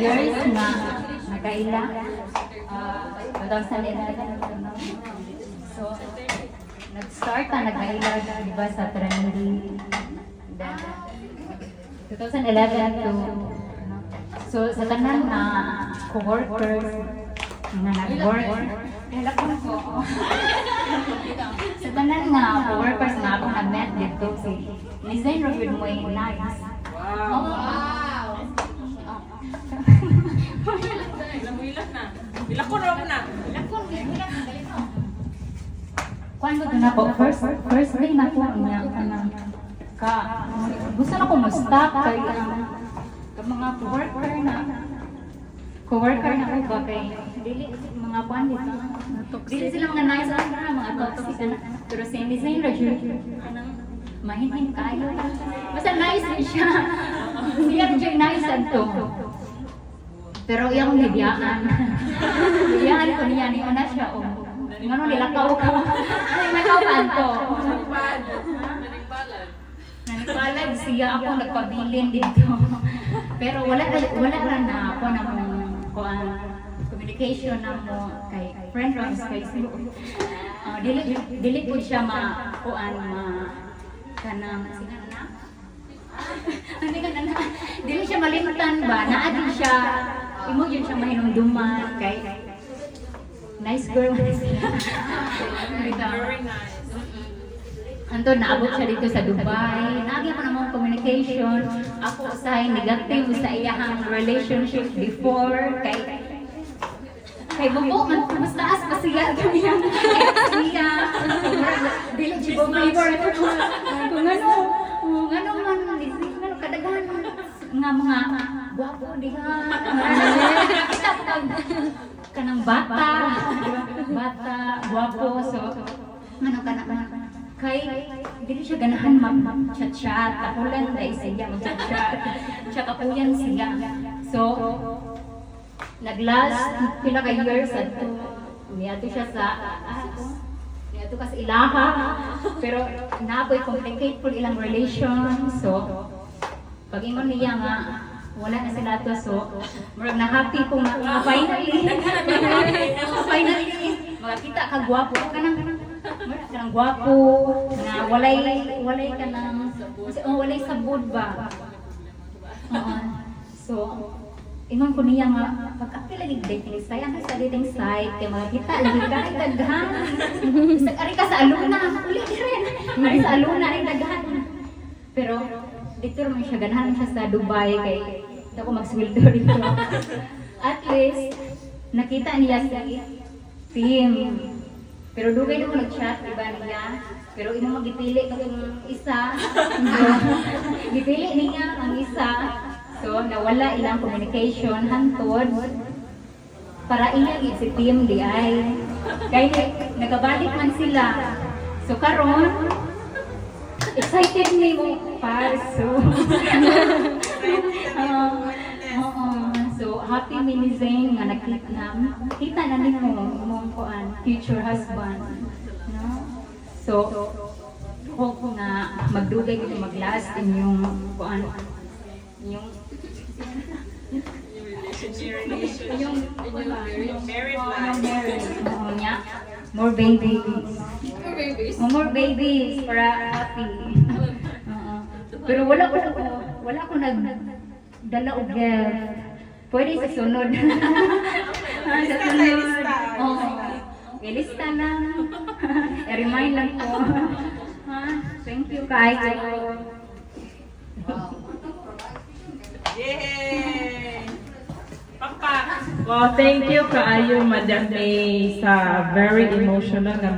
years nga nakaila. 2011. So, nag-start na nakaila, di ba, sa trendy. Then, 2011 to, so sa tanan na co-workers na nag-work, sa tanan nga co-workers na ako nag-met dito, si Lizaine Rufid mo yung nice. Wow! Ilang na. Ilakon na. Kuan ko na po, first day na po niya, gusto na ko mag-stop kay mga co-worker na ko ba kay dili mga kuan dito. Dili sila mga nice mga toxic na. Pero si Lizaine Rajul mahinhin kayo. Basta nice din siya. Siya rin nice to. Pero iyang hidiyaan. Hidiyaan ko niya ni una siya o. Ngano nilakaw ko. Nilakaw kanto. Nanigbalad siya ako nagpabilin dito. Pero wala na ako ng communication na mo kay friend from Facebook. Dili po siya kanang dili siya malimutan ba? Naadin siya, imo yun siya mahinumduman kay nice girl. Very nice. Anto naabot siya dito sa Dubai. Naagya pa namang communication. Ako usahay negative sa iyahang relationship before kay Bobo man mas taas pa siya ganyan. Siya dili si Bobo favorite ko. Kung ano man kadaghan nga mga guwapo diha. Kita ko kanang bata, guwapo so ano kana kay dili siya ganahan mag-chat-chat. Ako lang dahil siya mag-chat-chat. Siya kapuyan siya. So, nag-last pila ka years ato. Niyato siya niyato ka sa ilaha. Pero naapoy complicate po ilang relation. So, pag ingon niya nga, wala na sila to. So, murag na happy po nga finally. Makakita ka gwapo. Kanang gwapo na walay ka nang walay sabod ba. So ingon ko niya nga pag-apil lagi dating site ang sa dating site kay makita lagi ka ay daghan. Bisag ari ka sa aluna, uli rin. Ari sa aluna ay daghan. Pero dito man siya ganahan siya sa Dubai kay ako magsweldo dito. At least nakita niya si Tim. Pero dugay na mo nag-chat, diba niya? Pero imo magipili kung isa. Gipili niya ang isa. So, nawala ilang communication, hantod. Para ilang si Tim di ay. Kaya nagabalik man sila. So, karon excited ni mo parso. So, happy Lizaine nga nakita na nimo imong future husband, no? So, hope nga magdugay ko mag-last inyong yung married life. More babies. More babies para happy. Pero wala ko nagdala og gift. Pwede sa sunod. Sa sunod. Ilista lang. I-remind lang po. Thank you, kayo. Yay! Papa! Well, thank you kaayo Madam May sa very emotional na